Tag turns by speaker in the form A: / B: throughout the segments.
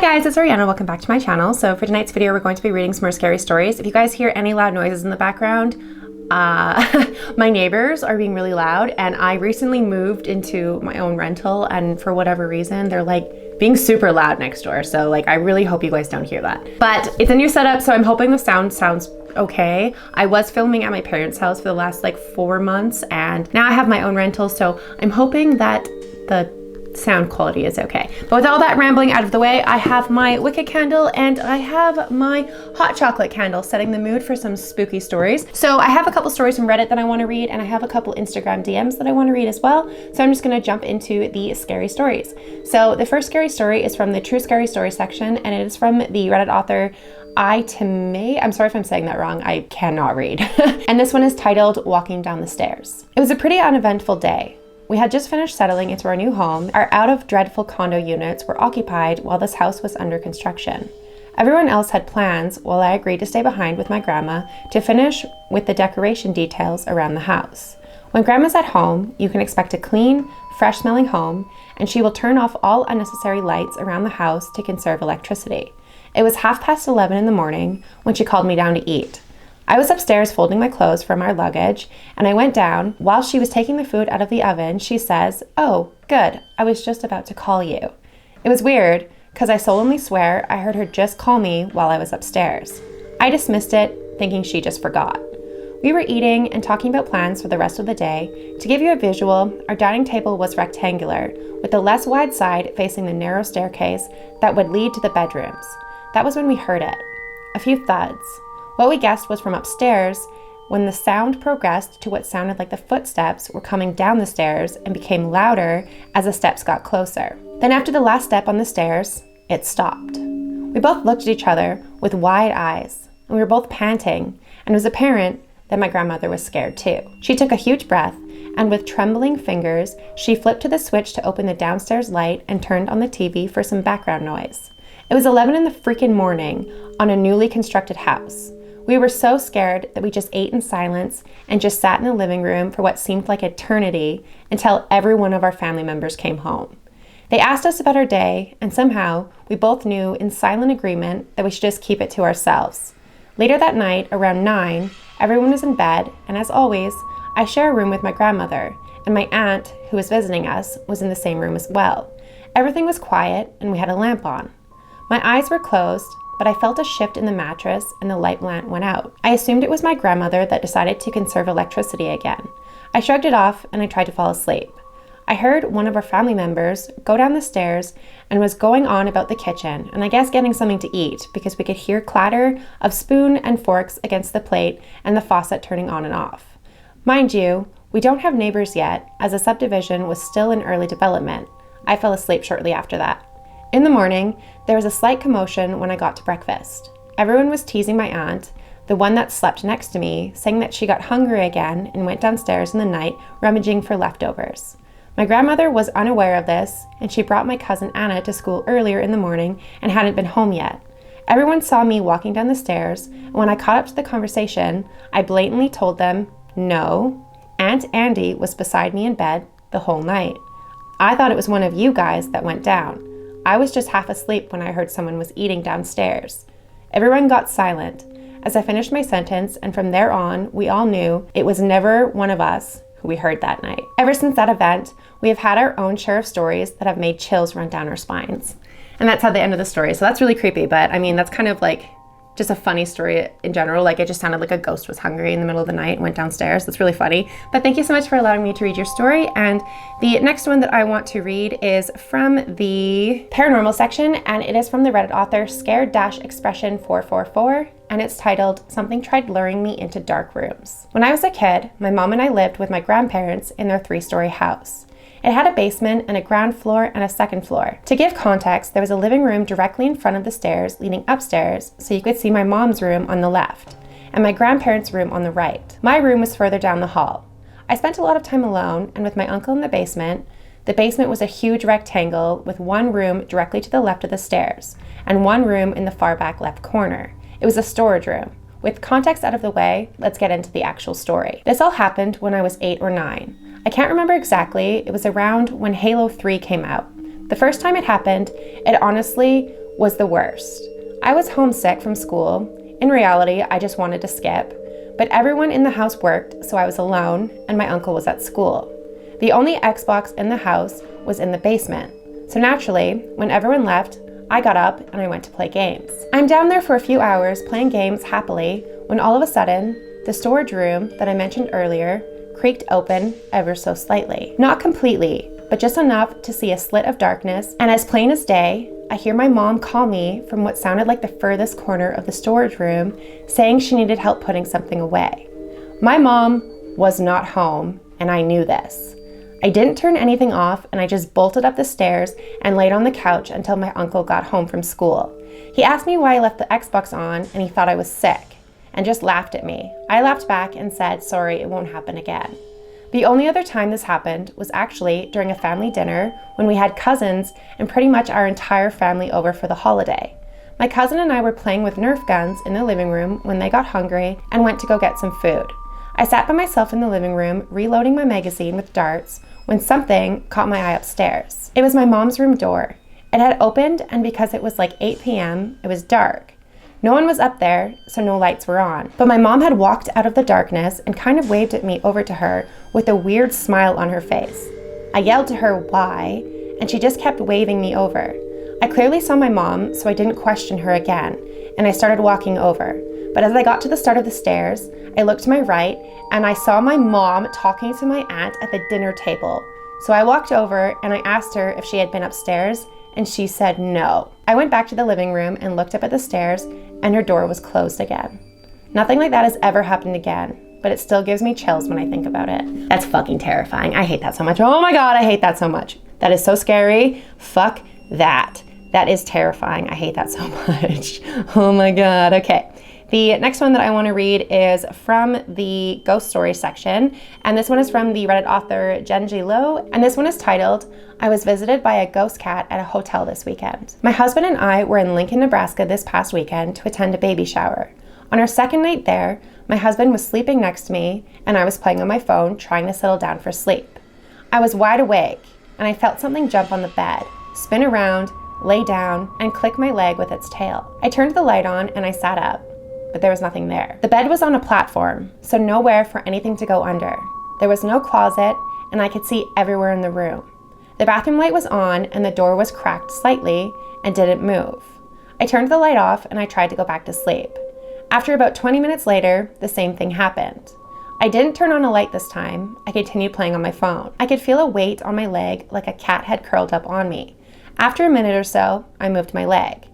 A: Hi guys, it's Ariana. Welcome back to my channel. So for tonight's video, we're going to be reading some more scary stories. If you guys hear any loud noises in the background, my neighbors are being really loud, and I recently moved into my own rental, and for whatever reason, they're like being super loud next door. So like, I really hope you guys don't hear that. But it's a new setup, so I'm hoping the sound sounds okay. I was filming at my parents' house for the last like 4 months, and now I have my own rental, so I'm hoping that the sound quality is okay. But with all that rambling out of the way, I have my wicked candle and I have my hot chocolate candle setting the mood for some spooky stories. So I have a couple stories from Reddit that I want to read, and I have a couple Instagram DMs that I want to read as well. So I'm just going to jump into the scary stories. So the first scary story is from the True Scary Story section, and it is from the Reddit author I'm sorry if I'm saying that wrong, I cannot read. And this one is titled Walking Down the Stairs. It was a pretty uneventful day. We had just finished settling into our new home. Our out-of-dreadful condo units were occupied while this house was under construction. Everyone else had plans, while I agreed to stay behind with my grandma to finish with the decoration details around the house. When grandma's at home, you can expect a clean, fresh-smelling home, and she will turn off all unnecessary lights around the house to conserve electricity. It was 11:30 in the morning when she called me down to eat. I was upstairs folding my clothes from our luggage, and I went down. While she was taking the food out of the oven, she says, "Oh, good, I was just about to call you." It was weird, because I solemnly swear I heard her just call me while I was upstairs. I dismissed it, thinking she just forgot. We were eating and talking about plans for the rest of the day. To give you a visual, our dining table was rectangular, with the less wide side facing the narrow staircase that would lead to the bedrooms. That was when we heard it. A few thuds. What we guessed was from upstairs, when the sound progressed to what sounded like the footsteps were coming down the stairs and became louder as the steps got closer. Then after the last step on the stairs, it stopped. We both looked at each other with wide eyes, and we were both panting, and it was apparent that my grandmother was scared too. She took a huge breath, and with trembling fingers, she flipped to the switch to open the downstairs light and turned on the TV for some background noise. It was 11 in the freaking morning on a newly constructed house. We were so scared that we just ate in silence and just sat in the living room for what seemed like eternity until every one of our family members came home. They asked us about our day, and somehow we both knew in silent agreement that we should just keep it to ourselves. Later that night, around 9, everyone was in bed, and as always, I share a room with my grandmother, and my aunt, who was visiting us, was in the same room as well. Everything was quiet, and we had a lamp on. My eyes were closed, but I felt a shift in the mattress and the light lamp went out. I assumed it was my grandmother that decided to conserve electricity again. I shrugged it off and I tried to fall asleep. I heard one of our family members go down the stairs and was going on about the kitchen, and I guess getting something to eat, because we could hear clatter of spoon and forks against the plate and the faucet turning on and off. Mind you, we don't have neighbors yet, as the subdivision was still in early development. I fell asleep shortly after that. In the morning, there was a slight commotion when I got to breakfast. Everyone was teasing my aunt, the one that slept next to me, saying that she got hungry again and went downstairs in the night rummaging for leftovers. My grandmother was unaware of this, and she brought my cousin Anna to school earlier in the morning and hadn't been home yet. Everyone saw me walking down the stairs, and when I caught up to the conversation, I blatantly told them, no, Aunt Andy was beside me in bed the whole night. I thought it was one of you guys that went down. I was just half asleep when I heard someone was eating downstairs. Everyone got silent as I finished my sentence, and from there on, we all knew it was never one of us who we heard that night. Ever since that event, we have had our own share of stories that have made chills run down our spines. And that's how the end of the story. So that's really creepy, but I mean, that's kind of like just a funny story in general. Like, it just sounded like a ghost was hungry in the middle of the night and went downstairs. That's really funny. But thank you so much for allowing me to read your story. And the next one that I want to read is from the paranormal section, and it is from the Reddit author Scared-Expression444, and it's titled Something Tried Luring Me into Dark Rooms. When I was a kid, my mom and I lived with my grandparents in their 3-story house. It had a basement and a ground floor and a second floor. To give context, there was a living room directly in front of the stairs leading upstairs, so you could see my mom's room on the left and my grandparents' room on the right. My room was further down the hall. I spent a lot of time alone and with my uncle in the basement. The basement was a huge rectangle with one room directly to the left of the stairs and one room in the far back left corner. It was a storage room. With context out of the way, let's get into the actual story. This all happened when I was 8 or 9. I can't remember exactly. It was around when Halo 3 came out. The first time it happened, it honestly was the worst. I was homesick from school. In reality, I just wanted to skip. But everyone in the house worked, so I was alone, and my uncle was at school. The only Xbox in the house was in the basement. So naturally, when everyone left, I got up and I went to play games. I'm down there for a few hours playing games happily when all of a sudden, the storage room that I mentioned earlier creaked open ever so slightly. Not completely, but just enough to see a slit of darkness, and as plain as day, I hear my mom call me from what sounded like the furthest corner of the storage room, saying she needed help putting something away. My mom was not home, and I knew this. I didn't turn anything off, and I just bolted up the stairs and laid on the couch until my uncle got home from school. He asked me why I left the Xbox on, and he thought I was sick, and just laughed at me. I laughed back and said, sorry, it won't happen again. The only other time this happened was actually during a family dinner when we had cousins and pretty much our entire family over for the holiday. My cousin and I were playing with Nerf guns in the living room when they got hungry and went to go get some food. I sat by myself in the living room reloading my magazine with darts when something caught my eye upstairs. It was my mom's room door. It had opened, and because it was like 8 p.m., it was dark. No one was up there, so no lights were on. But my mom had walked out of the darkness and kind of waved at me over to her with a weird smile on her face. I yelled to her, why? And she just kept waving me over. I clearly saw my mom, so I didn't question her again, and I started walking over. But as I got to the start of the stairs, I looked to my right, and I saw my mom talking to my aunt at the dinner table. So I walked over, and I asked her if she had been upstairs, and she said no. I went back to the living room and looked up at the stairs, and her door was closed again. Nothing like that has ever happened again, but it still gives me chills when I think about it. That's fucking terrifying. I hate that so much. Oh my God, I hate that so much. That is so scary. Fuck that. That is terrifying. I hate that so much. Oh my God. Okay. The next one that I want to read is from the ghost story section, and this one is from the Reddit author Genji Lo, and this one is titled, I was visited by a ghost cat at a hotel this weekend. My husband and I were in Lincoln, Nebraska this past weekend to attend a baby shower. On our second night there, my husband was sleeping next to me, and I was playing on my phone trying to settle down for sleep. I was wide awake, and I felt something jump on the bed, spin around, lay down, and click my leg with its tail. I turned the light on and I sat up, but there was nothing there. The bed was on a platform, so nowhere for anything to go under. There was no closet, and I could see everywhere in the room. The bathroom light was on, and the door was cracked slightly and didn't move. I turned the light off and I tried to go back to sleep. After about 20 minutes later, the same thing happened. I didn't turn on a light this time. I continued playing on my phone. I could feel a weight on my leg like a cat had curled up on me. After a minute or so, I moved my leg.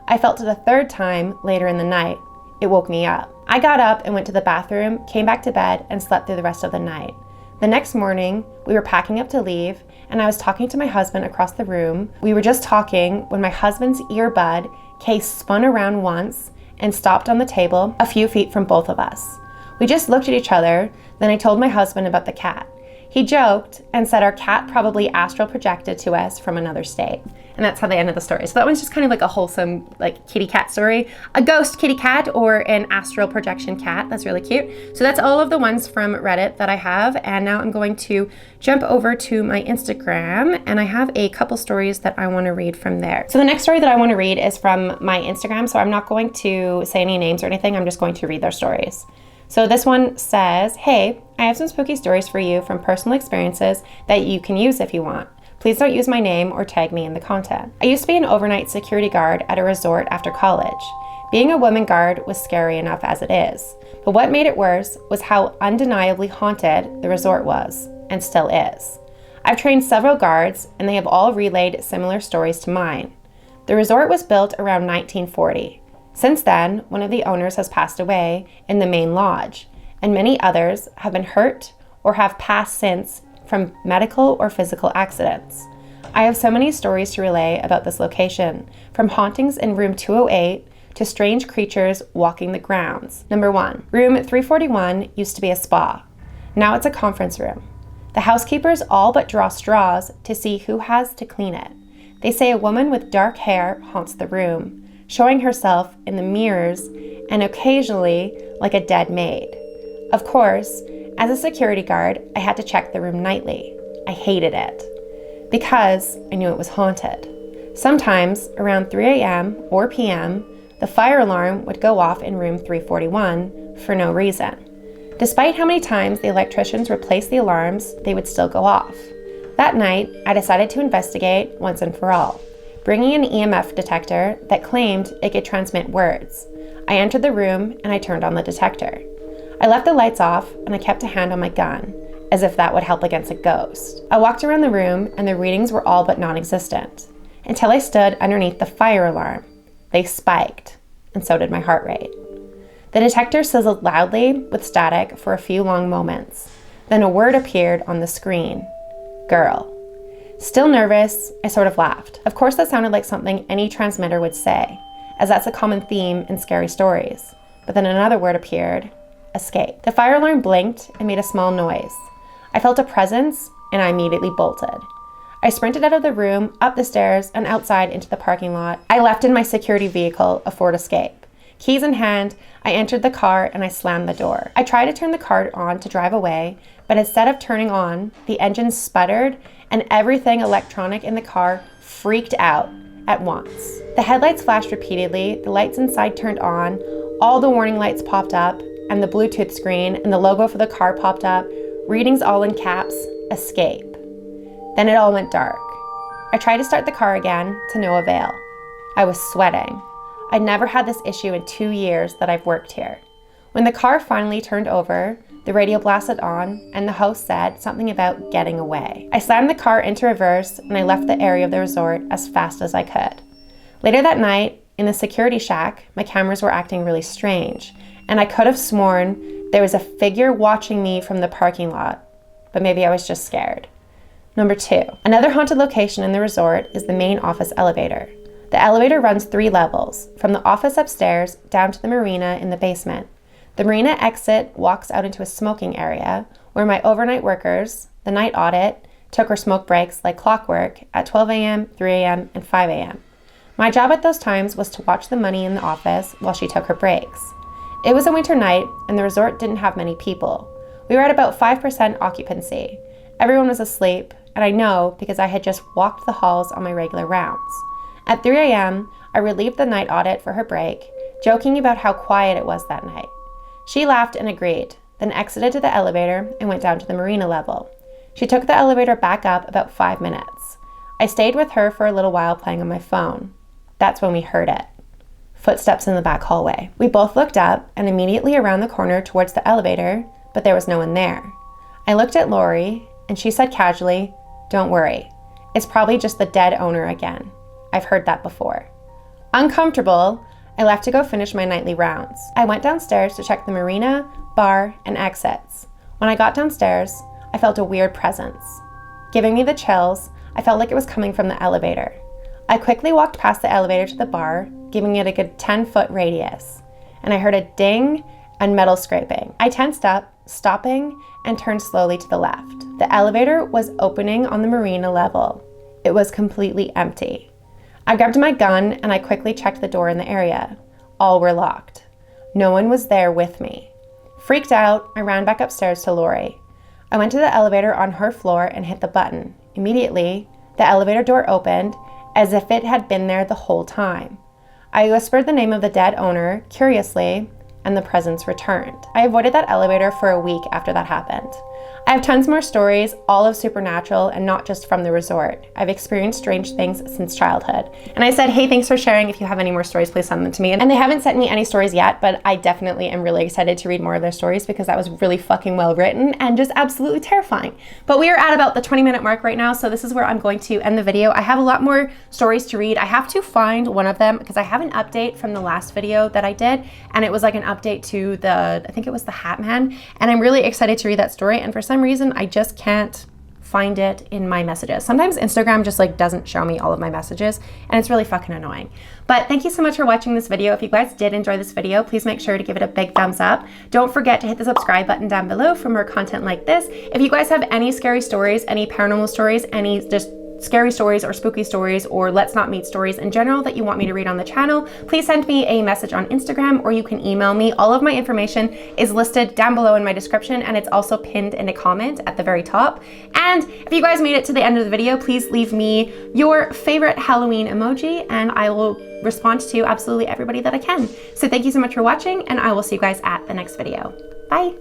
A: I felt it a third time later in the night. It woke me up. I got up and went to the bathroom, came back to bed, and slept through the rest of the night. The next morning, we were packing up to leave, and I was talking to my husband across the room. We were just talking when my husband's earbud case spun around once and stopped on the table a few feet from both of us. We just looked at each other, then I told my husband about the cat. He joked and said our cat probably astral projected to us from another state. And that's how they ended the story. So that one's just kind of like a wholesome, like, kitty cat story. A ghost kitty cat or an astral projection cat. That's really cute. So that's all of the ones from Reddit that I have. And now I'm going to jump over to my Instagram, and I have a couple stories that I want to read from there. So the next story that I want to read is from my Instagram. So I'm not going to say any names or anything. I'm just going to read their stories. So this one says, hey, I have some spooky stories for you from personal experiences that you can use if you want. Please don't use my name or tag me in the content. I used to be an overnight security guard at a resort after college. Being a woman guard was scary enough as it is, but what made it worse was how undeniably haunted the resort was, and still is. I've trained several guards, and they have all relayed similar stories to mine. The resort was built around 1940. Since then, one of the owners has passed away in the main lodge, and many others have been hurt or have passed since from medical or physical accidents. I have so many stories to relay about this location, from hauntings in room 208 to strange creatures walking the grounds. Number 1, room 341 used to be a spa. Now it's a conference room. The housekeepers all but draw straws to see who has to clean it. They say a woman with dark hair haunts the room, showing herself in the mirrors and occasionally like a dead maid. Of course, as a security guard, I had to check the room nightly. I hated it because I knew it was haunted. Sometimes, around 3 a.m. or p.m., the fire alarm would go off in room 341 for no reason. Despite how many times the electricians replaced the alarms, they would still go off. That night, I decided to investigate once and for all, bringing an EMF detector that claimed it could transmit words. I entered the room and I turned on the detector. I left the lights off and I kept a hand on my gun, as if that would help against a ghost. I walked around the room and the readings were all but non-existent, until I stood underneath the fire alarm. They spiked, and so did my heart rate. The detector sizzled loudly with static for a few long moments. Then a word appeared on the screen. Girl. Still nervous, I sort of laughed. Of course that sounded like something any transmitter would say, as that's a common theme in scary stories. But then another word appeared. Escape. The fire alarm blinked and made a small noise. I felt a presence and I immediately bolted. I sprinted out of the room, up the stairs, and outside into the parking lot. I left in my security vehicle, a Ford Escape. Keys in hand, I entered the car and I slammed the door. I tried to turn the car on to drive away, but instead of turning on, the engine sputtered and everything electronic in the car freaked out at once. The headlights flashed repeatedly, the lights inside turned on, all the warning lights popped up, and the Bluetooth screen and the logo for the car popped up, readings all in caps, escape. Then it all went dark. I tried to start the car again, to no avail. I was sweating. I'd never had this issue in 2 years that I've worked here. When the car finally turned over, the radio blasted on, and the host said something about getting away. I slammed the car into reverse, and I left the area of the resort as fast as I could. Later that night, in the security shack, my cameras were acting really strange, and I could have sworn there was a figure watching me from the parking lot, but maybe I was just scared. Number 2. Another haunted location in the resort is the main office elevator. The elevator runs 3 levels, from the office upstairs down to the marina in the basement. The marina exit walks out into a smoking area where my overnight workers, the night audit, took her smoke breaks like clockwork at 12 a.m., 3 a.m., and 5 a.m. My job at those times was to watch the money in the office while she took her breaks. It was a winter night, and the resort didn't have many people. We were at about 5% occupancy. Everyone was asleep, and I know because I had just walked the halls on my regular rounds. At 3 a.m., I relieved the night audit for her break, joking about how quiet it was that night. She laughed and agreed, then exited to the elevator and went down to the marina level. She took the elevator back up about 5 minutes. I stayed with her for a little while playing on my phone. That's when we heard it. Footsteps in the back hallway. We both looked up and immediately around the corner towards the elevator, but there was no one there. I looked at Lori and she said casually, "Don't worry, it's probably just the dead owner again. I've heard that before." Uncomfortable, I left to go finish my nightly rounds. I went downstairs to check the marina, bar, and exits. When I got downstairs, I felt a weird presence. Giving me the chills, I felt like it was coming from the elevator. I quickly walked past the elevator to the bar, giving it a good 10-foot radius, and I heard a ding and metal scraping. I tensed up, stopping, and turned slowly to the left. The elevator was opening on the marina level. It was completely empty. I grabbed my gun and I quickly checked the door in the area. All were locked. No one was there with me. Freaked out, I ran back upstairs to Lori. I went to the elevator on her floor and hit the button. Immediately, the elevator door opened as if it had been there the whole time. I whispered the name of the dead owner, curiously, and the presence returned. I avoided that elevator for a week after that happened. I have tons more stories, all of supernatural and not just from the resort. I've experienced strange things since childhood. And I said, hey, thanks for sharing. If you have any more stories, please send them to me. And they haven't sent me any stories yet, but I definitely am really excited to read more of their stories because that was really fucking well written and just absolutely terrifying. But we are at about the 20-minute mark right now, so this is where I'm going to end the video. I have a lot more stories to read. I have to find one of them because I have an update from the last video that I did, and it was like an update to the, I think it was the Hat Man, and I'm really excited to read that story, and for some reason I just can't find it in my messages. Sometimes Instagram just like doesn't show me all of my messages and it's really fucking annoying. But thank you so much for watching this video. If you guys did enjoy this video, please make sure to give it a big thumbs up. Don't forget to hit the subscribe button down below for more content like this. If you guys have any scary stories, any paranormal stories, any just scary stories or spooky stories or let's not meet stories in general that you want me to read on the channel, please send me a message on Instagram or you can email me. All of my information is listed down below in my description, and it's also pinned in a comment at the very top. And if you guys made it to the end of the video, please leave me your favorite Halloween emoji and I will respond to absolutely everybody that I can. So thank you so much for watching, and I will see you guys at the next video. Bye.